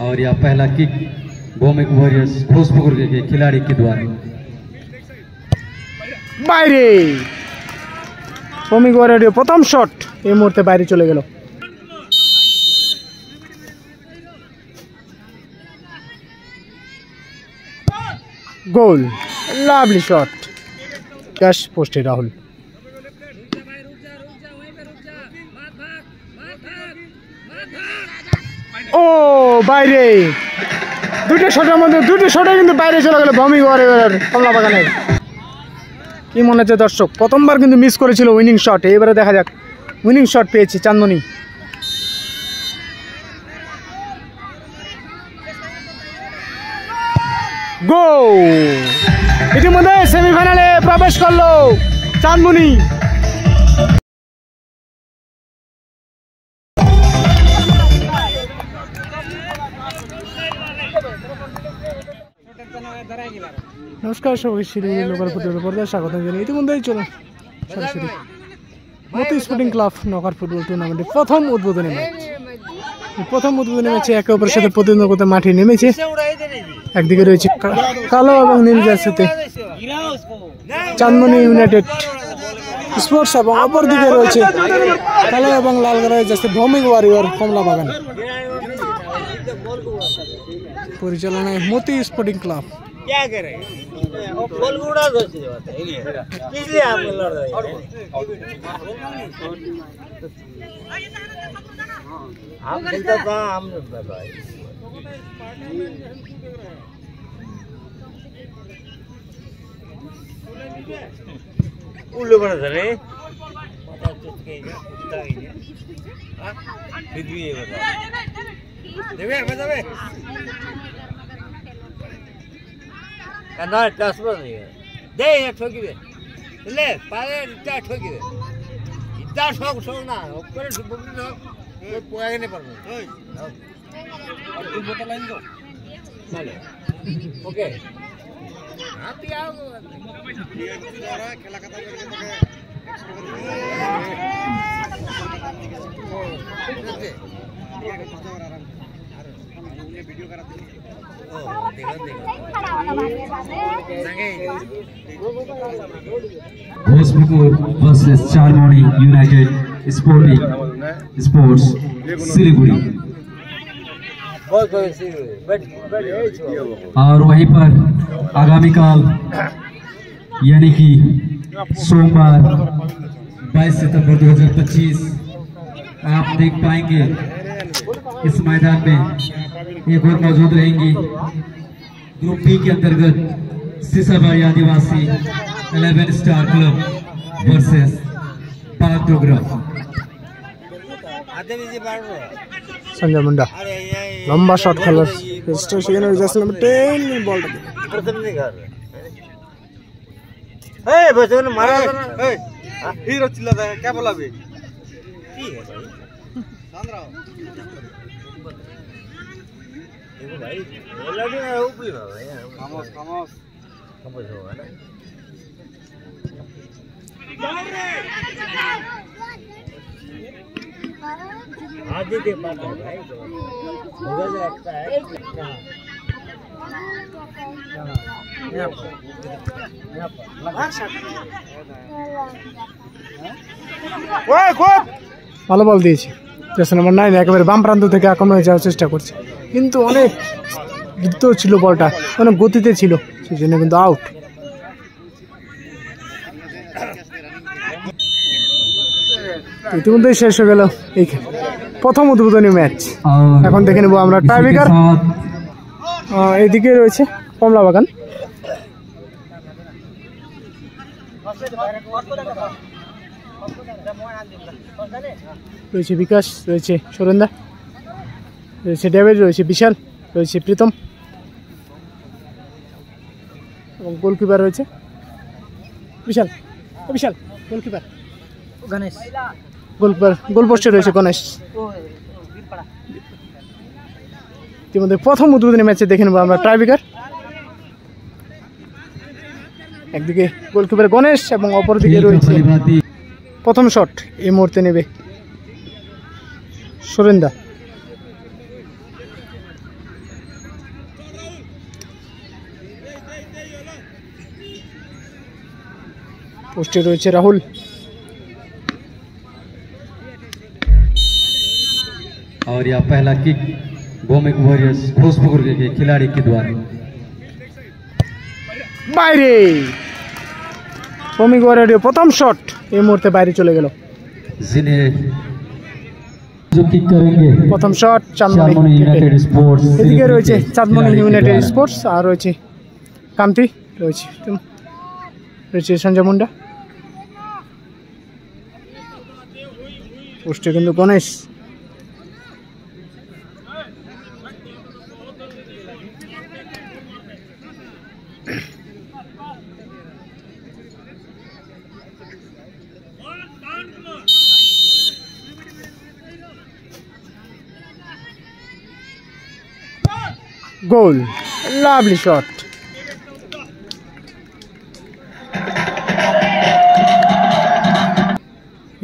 और यह पहला किक भौमिक वॉरियर्स घोषपुर के खिलाड़ी के द्वारा বাইরে ভৌমিক ওয়ারিয়র প্রথম শট এই মুহূর্তে বাইরে চলে গেল। গোল, লাভলি শট, ক্যাশ পোস্টে রাহুল। ও বাইরে, দুটো শটের মধ্যে দুটো শটে কিন্তু বাইরে চলে গেল ভৌমিক ওয়ারিয়র কমলা বাগানের। কি মনে হচ্ছে দর্শক, প্রথমবার কিন্তু মিস করেছিল উইনিং শট, এবারে দেখা যাক উইনিং শট পেয়েছে চাঁদমণি। গোল, ইতিমধ্যে সেমিফাইনালে প্রবেশ করলো চাঁদমণি। নমস্কার সবাই, সিরিয়াল লোকাল ফুটবল পর্দায় স্বাগত জানাই। ইতিমধ্যেই চলুন সরাসরি মতি স্পোর্টিং ক্লাব নকআউট ফুটবল টুর্নামেন্টের প্রথম উদ্বোধনী ম্যাচ। প্রথম উদ্বোধনী ম্যাচে একে অপরের সাথে প্রতিদ্বন্দ্বিতা মাঠে নেমেছে। একদিকে রয়েছে কালো এবং নীল জার্সিতে চাঁদমণি ইউনাইটেড স্পোর্টস এবং অপরদিকে রয়েছে কালো এবং লাল কালারের জার্সি ভৌমিক ওয়ারিয়র কমলা বাগান। পরিচালনায় মতি স্পোর্টিং ক্লাব। क्या करे बोल उड़ा दो इसलिए आप लड़ रहे हैं आप बोलता था हम भाई उल्लू बना रे फिर भी ये बता देवे बतावे ना ट्रांसफर नहीं है दे ये ठोकी दे ले पाले इतना ठोकी दे इतना शौक ना ऊपर से बुकनी ना ये पोएगा नहीं पर और तुम बोतल लाइन दो चले ओके आप ही आओ खेला खत्म करके वीडियो कराते Ghoshpur versus Chandmani united sporting sports Siliguri. और वहीं पर आगामी काल यानी कि सोमवार 22 सितंबर 2025 आप देख पाएंगे इस मैदान में एक और मौजूद रहेंगी ग्रुप बी के अंतर्गत सीसाबाड़ी आदिवासी 11 स्टार क्लब वर्सेस पागडोगरा। संजय मुंडा लंबा शॉट खेला सेकेंड जस्ट नंबर 10 बॉल ए बच्चों ने मारा था ना ए हीरो चिल्लाता है क्या बोला बे ठीक है सांद्रा देखो भाई बोला भी ना ऊपरी बाबा यार खामोश होगा ना आगे के पास है भाई होगा जो अच्छा है ভালো বল দিয়েছে জার্সি নাম্বার 9 একেবারে বাম প্রান্ত থেকে আক্রমণে যাওয়ার চেষ্টা করছে, কিন্তু অনেক দ্রুত ছিল বলটা, অনেক গতিতে ছিল, সেজন্য কিন্তু আউট। ইতিমধ্যেই শেষ হয়ে গেল এই প্রথম উদ্বোধনী ম্যাচ। এখন দেখে নেবো আমরা টাইব্রেকার। এইদিকে রয়েছে কমলা বাগান, রয়েছে বিকাশ, রয়েছে সুরেন্দা, রয়েছে ডেভিড, রয়েছে বিশাল, রয়েছে প্রীতম এবং গোলকিপার রয়েছে বিশাল। বিশাল গোলকিপার গণেশ, গোলকিপার গোলপোস্টে রয়েছে গণেশ। ইতিমধ্যে প্রথম উদ্বোধনী ম্যাচে দেখে নেবো আমরা টাইব্রেকার। একদিকে গোলকিপার গণেশ এবং অপরদিকে রয়েছে প্রথম শট এই মুহূর্তে নেবে সুরেন্দা। পোস্টে রয়েছে রাহুল। और यह पहला किक भौमिक वॉरियर्स घोषपुकुर के खिलाड़ी के द्वारा বাইরে। ভৌমিক ওয়ারিয়রের প্রথম শট এই মুহূর্তে বাইরে চলে গেল। जिन्हें जो किक करेंगे প্রথম শট চাঁদমণি ইউনাইটেড স্পোর্টস এদিকে রয়েছে চাঁদমণি ইউনাইটেড স্পোর্টস, আর রয়েছে কামতি, রয়েছে সঞ্জয় মুন্ডা। পোস্টে কিন্তু গণেশ। গোল, লাভলি শট।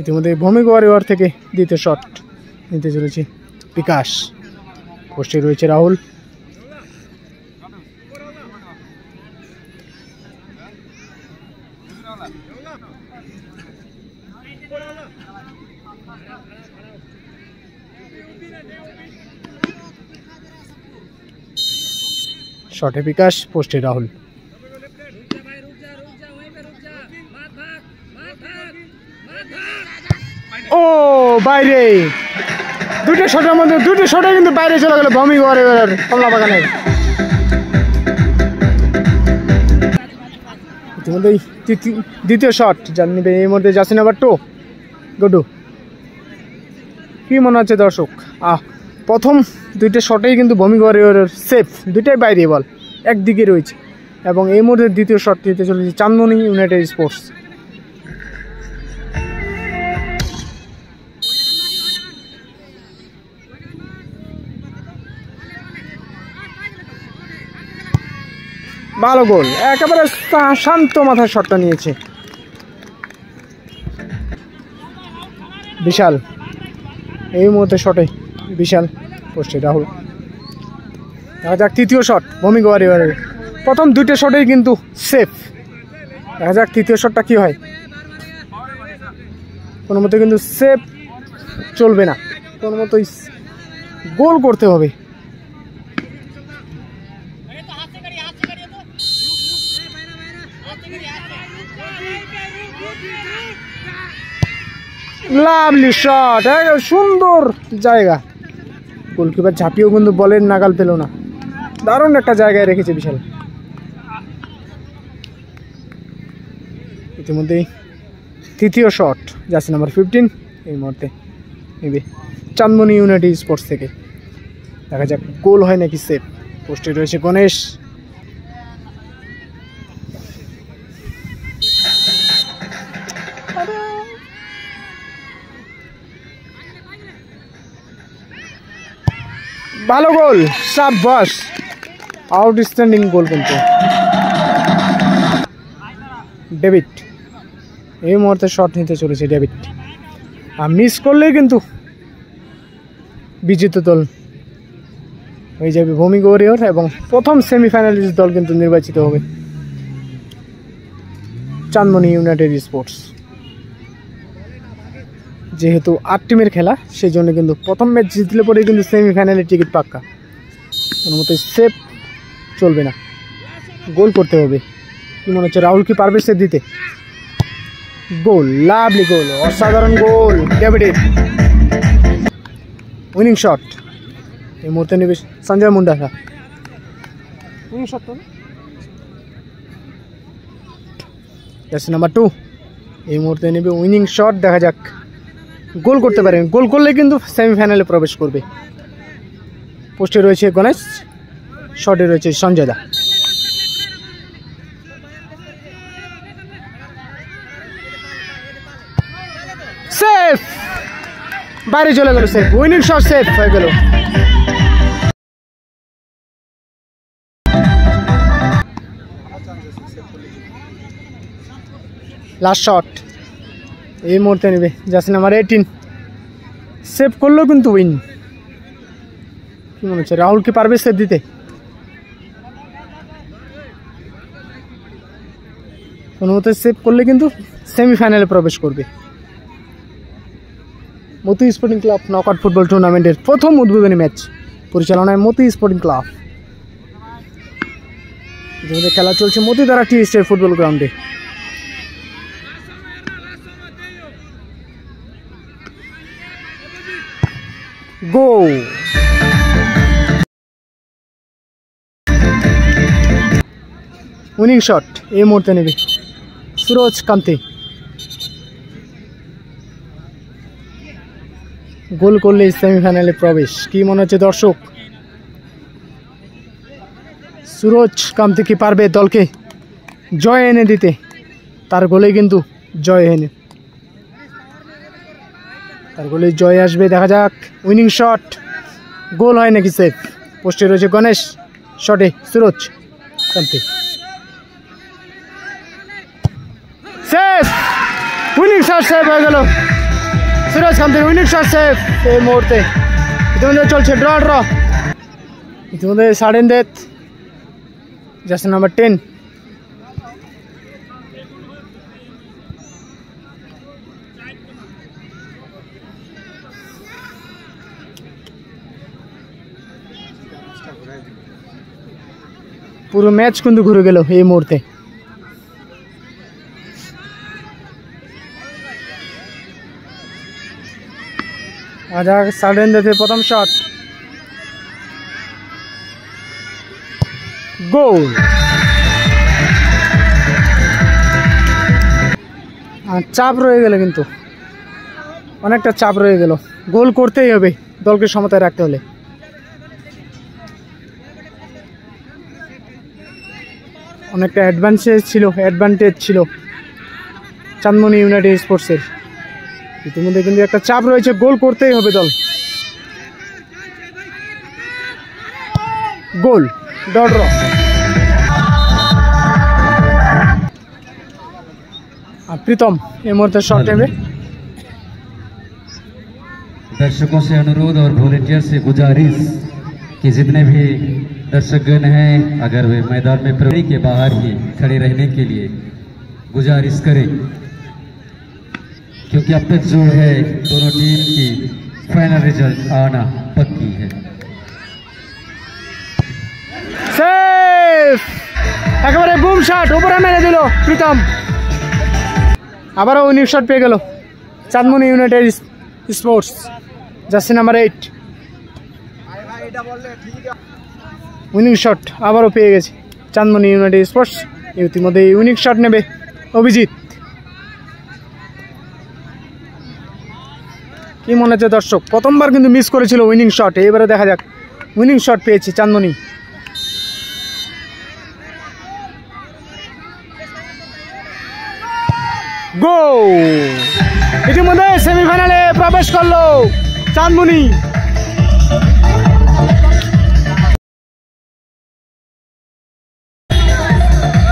ইতিমধ্যে ভৌমিক ওয়ারিয়র থেকে দ্বিতীয় শট নিতে চলেছে বিকাশ। পোস্টে রয়েছে রাহুল। শটে বিকাশ, পোস্টে রাহুল। ও বাইরে, দুটো শটের মধ্যে দুটো শটে কিন্তু বাইরে চলে গেল ভৌমিক ওয়ারিয়র কমলা বাগানের। ইতিমধ্যেই দ্বিতীয় শট যার নিবে এই মধ্যে জাসি নাম্বার 2 গুডু। কি মনে হচ্ছে দর্শক? প্রথম দুইটা শটেই কিন্তু ভৌমিক ওয়ারিয়রের সেফ, দুইটাই বাইরে বল একদিকে রয়েছে, এবং এই মুহূর্তে দ্বিতীয় শট নিতে চলেছে চাঁদমণি ইউনাইটেড স্পোর্টস। ভালো গোল, একেবারে শান্ত মাথায় শটটা নিয়েছে বিশাল। এই মুহূর্তে শটে বিশাল, পোস্টে রাহুল। দেখা যাক তৃতীয় শট ভৌমিক ওয়ারিয়রের। প্রথম দুইটা শটেই কিন্তু সেফ, দেখা যাক তৃতীয় শটটা কি হয়। কোনো মতে কিন্তু সেফ চলবে না, কোনো মতোই গোল করতে হবে। লাভলি শট, সুন্দর জায়গা। গোলকিপার ঝাঁপিয়েও কিন্তু বলের নাগাল পেল না, দারুণ একটা জায়গায় রেখেছে বিশাল। ইতিমধ্যেই তৃতীয় শট যাচ্ছে নাম্বার 15 এই মুহূর্তে নেবে চাঁদমণি ইউনাইটেড স্পোর্টস থেকে। দেখা যাক গোল হয় নাকি সেভ। পোস্টে রয়েছে গণেশ। ভালো গোল, শাবাশ, আউটস্ট্যান্ডিং গোল কিন্তু ডেভিড। এই মুহূর্তে শট নিতে চলেছে ডেভিড, আর মিস করলেই কিন্তু বিজেতা দল হয়ে যাবে ভৌমিক ওয়ারিয়র, এবং প্রথম সেমিফাইনালিস্ট দল কিন্তু নির্বাচিত হবে চাঁদমণি ইউনাইটেড স্পোর্টস। যেহেতু 8 টিমের খেলা, সেই জন্য কিন্তু প্রথম ম্যাচ জিতলে পরে কিন্তু সেমিফাইনালের টিকিট পাক্কা। কোনো মতো সেফ চলবে না, গোল করতে হবে। কি মনে হচ্ছে রাহুল কি পারবে সেভ দিতে? গোল, লাভলি গোল, অসাধারণ গোল ডেভিডের। উইনিং শট এই মুহূর্তে নেবে Sanjay Munda. Winning shot jersey number 2 এই মুহূর্তে নেবে উইনিং শট। দেখা যাক গোল করতে পারেন, গোল করলে কিন্তু সেমিফাইনালে প্রবেশ করবে। পোস্টে রয়েছে গণেশ, শটে রয়েছে সঞ্জয় দা। সেফ, বাইরে চলে গেল, সেফ, উইনিং শট সেফ হয়ে গেল। লাস্ট শট এই মুহূর্তে নেবে জার্সি নাম্বার 18। সেভ করলেও কিন্তু উইন। কি মনে হচ্ছে রাহুল কি পারবে সেভ দিতে? কোনো মতে সেভ করলে কিন্তু সেমিফাইনালে প্রবেশ করবে। মতি স্পোর্টিং ক্লাব নকআউট ফুটবল টুর্নামেন্টের প্রথম উদ্বোধনী ম্যাচ পরিচালনায় মতি স্পোর্টিং ক্লাব। ইতিমধ্যে খেলা চলছে মতিধারা টি স্টেট ফুটবল গ্রাউন্ডে। গোল! উইনিং শট এই মুহূর্তে নেবে সুরজ কান্তি। গোল করলে সেমিফাইনালে প্রবেশ। কি মনে হচ্ছে দর্শক? সুরজ কান্তি কি পারবে দলকে জয় এনে দিতে? তার গোলে কিন্তু জয় এনে তার গোলে জয় আসবে। দেখা যাক। উইনিং শট, গোল হয় নাকি সেভ? পোস্টে রয়েছে গণেশ, শটে সুরজ কান্তি, সেভ! উইনিং শট সেভ হয়ে গেল সুরজ কান্তির। উইনিং শট সেভ এই মুহূর্তে। ইতিমধ্যে চলছে ড্র। ইতিমধ্যে সাডেন ডেথ, জার্সি নাম্বার 10। পুরো ম্যাচ কিন্তু ঘুরে গেল এই মুহূর্তে। সাডেন ডেথের প্রথম শট, গোল! আর চাপ রয়ে গেল, কিন্তু অনেকটা চাপ রয়ে গেল। গোল করতেই হবে দলকে সমতায় রাখতে হলে। অনেকটা অ্যাডভান্টেজ ছিল চাঁদমণি ইউনাইটেড স্পোর্টসের। ইতিমধ্যে কিন্তু একটা চাপ রয়েছে, গোল করতেই হবে দল। গোল! ড্র। प्रीतम ये मुहूर्ते शॉट नेबे। दर्शकों से अनुरोध और वॉलंटियर से गुजारिश कि जितने भी दर्शकगण हैं अगर वे मैदान में प्रहरी के बाहर ही खड़े रहने के लिए गुजारिश करें, क्योंकि अब तक जो है दोनों टीम की फाइनल रिजल्ट आना पक्की है। सेव! একেবারে বুম শট উপরে মেরে দিল প্রীতম। আবারও উইনিং শট পেয়ে গেল Chandmoni United sports, jersey number 8। Winning shot আবারও পেয়ে গেছে চাঁদমণি ইউনাইটেড স্পোর্টস। ইতিমধ্যে উইনিং শট নেবে অভিজিৎ। কি মনে হচ্ছে দর্শক? প্রথমবার কিন্তু মিস করেছিল উইনিং শট, এবারে দেখা যাক। উইনিং শট পেয়েছে চাঁদমণি। গোল! ইতিমধ্যে সেমিফাইনালে প্রবেশ করলো চাঁদমণি।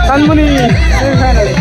চাঁদমণি সেমিফাইনালে।